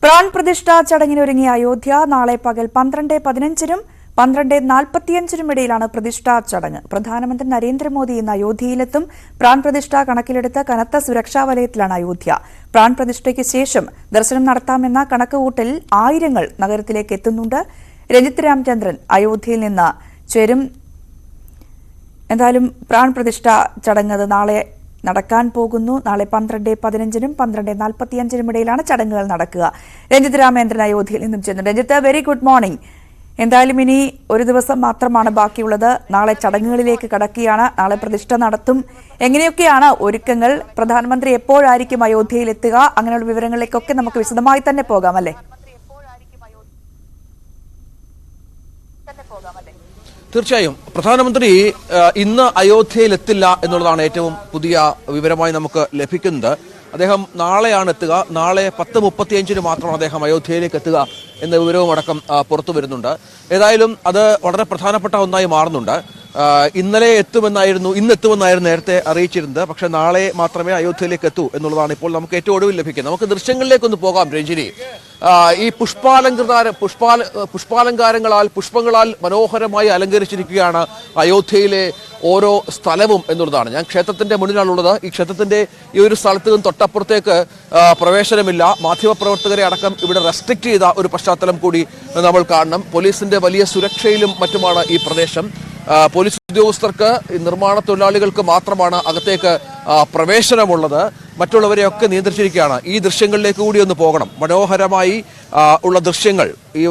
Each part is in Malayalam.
പ്രാൺ പ്രതിഷ്ഠാ ചടങ്ങിനൊരുങ്ങിയ അയോധ്യ നാളെ പകൽ 12:15-നും 12:45-നും ഇടയിലാണ് പ്രതിഷ്ഠാ ചടങ്ങ്. പ്രധാനമന്ത്രി നരേന്ദ്രമോദി ഇന്ന് അയോധ്യയിലെത്തും. പ്രാൺ പ്രതിഷ്ഠ കണക്കിലെടുത്ത് കനത്ത സുരക്ഷാ വലയത്തിലാണ് അയോധ്യ. പ്രാൺ പ്രതിഷ്ഠയ്ക്ക് ശേഷം ദർശനം നടത്താമെന്ന കണക്കുകൂട്ടലിൽ ആയിരങ്ങൾ നഗരത്തിലേക്ക് എത്തുന്നുണ്ട്. രഞ്ജിത്ത് രാമചന്ദ്രൻ അയോധ്യയിൽ നിന്ന് ചേരും. എന്തായാലും പ്രാൺ പ്രതിഷ്ഠാ ചടങ്ങ് നാളെ നടക്കാൻ പോകുന്നു. നാളെ 12:15-നും 12:45-നും ഇടയിലാണ് ചടങ്ങുകൾ നടക്കുക. രഞ്ജിത്ത് രാമേന്ദ്രൻ അയോധ്യയിൽ നിന്നും ചെന്നു. Ranjith, very good morning. എന്തായാലും ഇനി ഒരു ദിവസം മാത്രമാണ് ബാക്കിയുള്ളത്. നാളെ ചടങ്ങുകളിലേക്ക് കടക്കുകയാണ്. നാളെ പ്രതിഷ്ഠ നടത്തും. എങ്ങനെയൊക്കെയാണ് ഒരുക്കങ്ങൾ? പ്രധാനമന്ത്രി എപ്പോഴായിരിക്കും അയോധ്യയിൽ എത്തുക? അങ്ങനെയുള്ള വിവരങ്ങളിലേക്കൊക്കെ നമുക്ക് വിശദമായി തന്നെ പോകാം, അല്ലേ? തീർച്ചയായും പ്രധാനമന്ത്രി ഇന്ന് അയോധ്യയിൽ എത്തില്ല എന്നുള്ളതാണ് ഏറ്റവും പുതിയ വിവരമായി നമുക്ക് ലഭിക്കുന്നത്. അദ്ദേഹം നാളെയാണ് എത്തുക. നാളെ 10:35-ന് മാത്രമാണ് അദ്ദേഹം അയോധ്യയിലേക്ക് എത്തുക എന്ന വിവരവും അടക്കം പുറത്തു വരുന്നുണ്ട്. ഏതായാലും അത് വളരെ പ്രധാനപ്പെട്ട ഒന്നായി മാറുന്നുണ്ട്. ഇന്ന് എത്തുമെന്നായിരുന്നു നേരത്തെ അറിയിച്ചിരുന്നത്. പക്ഷെ നാളെ മാത്രമേ അയോധ്യയിലേക്ക് എത്തൂ എന്നുള്ളതാണ് ഇപ്പോൾ നമുക്ക് ഏറ്റവും ഒടുവിൽ ലഭിക്കുന്നത്. നമുക്ക് ദൃശ്യങ്ങളിലേക്കൊന്ന് പോകാം രഞ്ജിനി. ഈ പുഷ്പാലങ്കാരങ്ങളാൽ പുഷ്പങ്ങളാൽ മനോഹരമായി അലങ്കരിച്ചിരിക്കുകയാണ് അയോധ്യയിലെ ഓരോ സ്ഥലവും എന്നുള്ളതാണ്. ഞാൻ ക്ഷേത്രത്തിന്റെ മുന്നിലാണുള്ളത്. ഈ ക്ഷേത്രത്തിന്റെ ഈ ഒരു സ്ഥലത്ത് നിന്ന് തൊട്ടപ്പുറത്തേക്ക് പ്രവേശനമില്ല. മാധ്യമപ്രവർത്തകരെ അടക്കം ഇവിടെ റെസ്ട്രിക്ട് ചെയ്ത ഒരു പശ്ചാത്തലം കൂടി നമ്മൾ കാണണം. പോലീസിന്റെ വലിയ സുരക്ഷയിലും മറ്റുമാണ് ഈ പ്രദേശം. പോലീസ് ഉദ്യോഗസ്ഥർക്ക് നിർമ്മാണ തൊഴിലാളികൾക്ക് മാത്രമാണ് അകത്തേക്ക് പ്രവേശനമുള്ളത്. മറ്റുള്ളവരെയൊക്കെ നിയന്ത്രിച്ചിരിക്കുകയാണ്. ഈ ദൃശ്യങ്ങളിലേക്ക് കൂടി ഒന്ന് പോകണം. മനോഹരമായി ഉള്ള ദൃശ്യങ്ങൾ, ഈ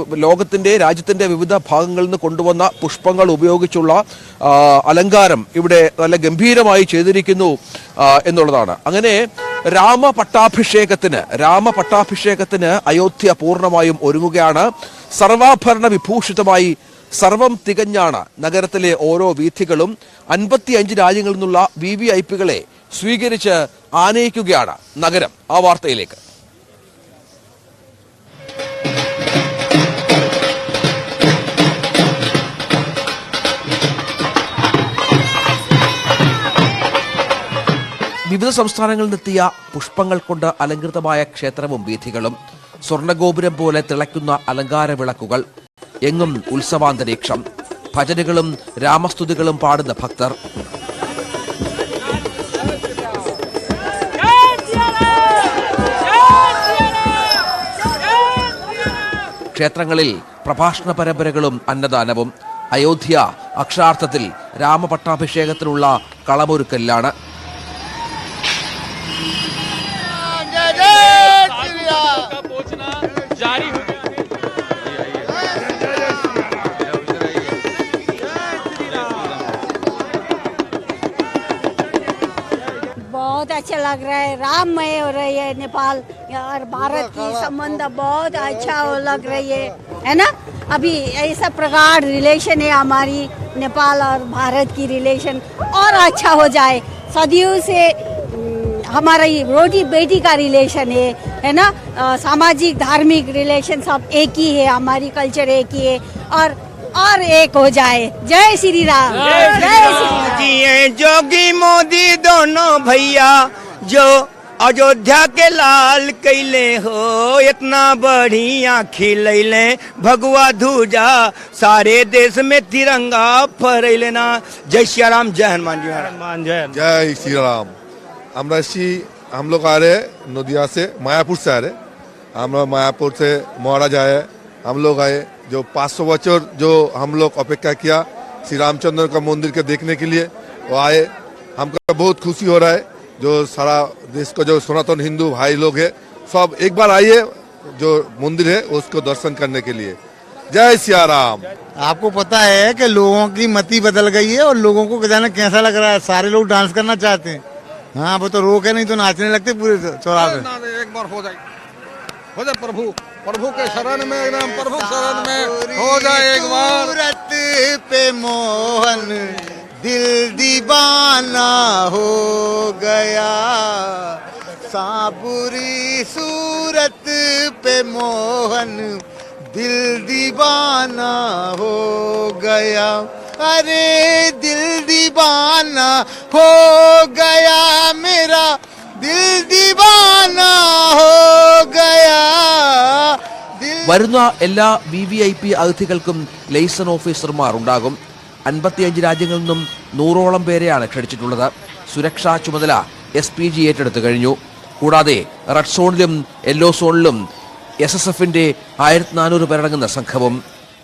രാജ്യത്തിന്റെ വിവിധ ഭാഗങ്ങളിൽ നിന്ന് കൊണ്ടുവന്ന പുഷ്പങ്ങൾ ഉപയോഗിച്ചുള്ള അലങ്കാരം ഇവിടെ നല്ല ഗംഭീരമായി ചെയ്തിരിക്കുന്നു എന്നുള്ളതാണ്. അങ്ങനെ രാമപട്ടാഭിഷേകത്തിന് അയോധ്യ പൂർണ്ണമായും ഒരുങ്ങുകയാണ്. സർവാഭരണ വിഭൂഷിതമായി സർവം തികഞ്ഞാണ് നഗരത്തിലെ ഓരോ വീഥികളും. 55 രാജ്യങ്ങളിൽ നിന്നുള്ള VVIPകളെ സ്വീകരിച്ച് ആനയിക്കുകയാണ് നഗരം. ആ വാർത്തയിലേക്ക്. വിവിധ സംസ്ഥാനങ്ങളിൽ നിന്നെത്തിയ പുഷ്പങ്ങൾ കൊണ്ട് അലങ്കൃതമായ ക്ഷേത്രവും വീഥികളും, സ്വർണ്ണഗോപുരം പോലെ തിളയ്ക്കുന്ന അലങ്കാര വിളക്കുകൾ, എങ്ങും ഉത്സവാന്തരീക്ഷം, ഭജനകളും രാമസ്തുതികളും പാടുന്ന ഭക്തർ. ക്ഷേത്രങ്ങളിൽ പ്രഭാഷണ പരമ്പരകളും അന്നദാനവും. അയോധ്യ അക്ഷരാർത്ഥത്തിൽ രാമപട്ടാഭിഷേകത്തിനുള്ള കളമൊരുക്കലിലാണ്. बहुत अच्छा लग रहा है। राममय हो रही है नेपाल और भारत की संबंध बहुत अच्छा लग रही है ना। अभी ऐसा प्रगाढ़ रिलेशन है हमारी नेपाल और भारत की रिलेशन और अच्छा हो जाए। सदियों से हमारा रोटी बेटी का रिलेशन है ना। सामाजिक धार्मिक रिलेशन सब एक ही है, हमारी कल्चर एक ही है और एक हो जाए। जय श्री राम। जय श्री राम। जोगी मोदी दोनों भैया जो अयोध्या के लाल कैले हो, इतना बढ़िया खिलैले भगवा धूजा, सारे देश में तिरंगा फहरैले ना। जय श्री राम। जय हनुमान जी महाराज। जय श्री राम। हम लोग आ रहे नदिया से, मायापुर से आ रहे। हम लोग मायापुर से महाराज आए, हम लोग आए। जो 500 बच्चों जो हम लोग अपेक्षा किया श्री रामचंद्र का मंदिर के देखने के लिए, वो आए। हमको बहुत खुशी हो रहा है। जो सारा देश का जो सनातन हिंदू भाई लोग है, सब एक बार आइए जो मंदिर है उसको दर्शन करने के लिए। जय सिया राम। आपको पता है कि लोगों की मति बदल गई है और लोगों को जाने कैसा लग रहा है। सारे लोग डांस करना चाहते हैं। हाँ, वो तो रोके नहीं तो नाचने लगते पूरे चौराहे। एक बार हो जाए प्रभु के शरण में, एकदम प्रभु शरण में हो जाए एक बार। सूरत पे मोहन दिल दीवाना हो गया, साबुरी सूरत पे मोहन दिल दीवाना हो गया। अरे दिल दीवाना हो गया मेरा, दिल दीवाना हो गया। വരുന്ന എല്ലാ VVIP അതിഥികൾക്കും ലെയ്സൺ ഓഫീസർമാർ ഉണ്ടാകും. 55 രാജ്യങ്ങളിൽ നിന്നും 100ഓളം പേരെയാണ് ക്ഷണിച്ചിട്ടുള്ളത്. സുരക്ഷാ ചുമതല SPG ഏറ്റെടുത്തു കഴിഞ്ഞു. കൂടാതെ റെഡ് സോണിലും യെല്ലോ സോണിലും SSFന്റെ 1400 പേരടങ്ങുന്ന സംഘവും.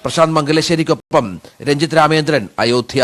പ്രശാന്ത് മംഗലശ്ശേരിക്കൊപ്പം രഞ്ജിത് രാമേന്ദ്രൻ, അയോധ്യ.